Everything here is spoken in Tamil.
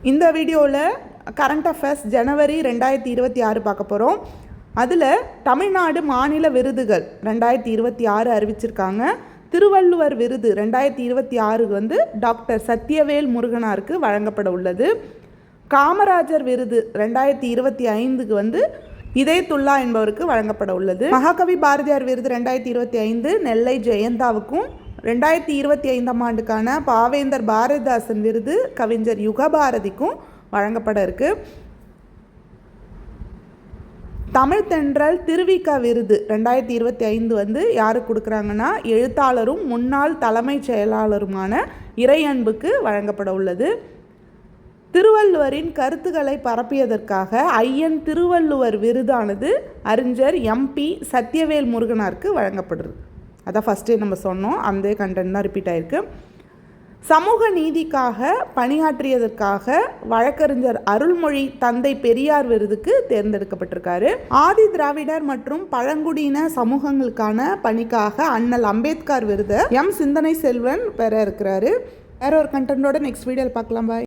இந்த வீடியோவில் கரண்ட் அஃபேர்ஸ் ஜனவரி 2026 பார்க்க போகிறோம். அதில் தமிழ்நாடு மாநில விருதுகள் 2026 அறிவிச்சிருக்காங்க. திருவள்ளுவர் விருது 2026 வந்து டாக்டர் சத்யவேல் முருகனாருக்கு வழங்கப்பட உள்ளது. காமராஜர் விருது 2025 வந்து இதயத்துல்லா என்பவருக்கு வழங்கப்பட உள்ளது. மகாகவி பாரதியார் விருது 2025 நெல்லை ஜெயந்தாவுக்கும், 2025 ஆண்டுக்கான பாவேந்தர் பாரதிதாசன் விருது கவிஞர் யுகபாரதிக்கும் வழங்கப்பட இருக்கு. தமிழ் தென்றல் திருவிக விருது 2025 வந்து யாருக்கு கொடுக்குறாங்கன்னா எழுத்தாளரும் முன்னாள் தலைமைச் செயலாளருமான இறையன்புக்கு வழங்கப்பட உள்ளது. திருவள்ளுவரின் கருத்துக்களை பரப்பியதற்காக ஐயன் திருவள்ளுவர் விருதானது அறிஞர் MP சத்யவேல் முருகனாருக்கு வழங்கப்படுறது. அதான் ஃபஸ்ட்டே நம்ம சொன்னோம், அந்த கண்டென்ட் தான் ரிப்பீட் ஆகிருக்கு. சமூக நீதிக்காக பணியாற்றியதற்காக வழக்கறிஞர் அருள்மொழி தந்தை பெரியார் விருதுக்கு தேர்ந்தெடுக்கப்பட்டிருக்காரு. ஆதி திராவிடர் மற்றும் பழங்குடியின சமூகங்களுக்கான பணிக்காக அண்ணல் அம்பேத்கர் விருதை சிந்தனை செல்வன் பெற இருக்கிறாரு. வேற ஒரு கண்டென்ட்டோட நெக்ஸ்ட் வீடியோவில் பார்க்கலாம். பாய்.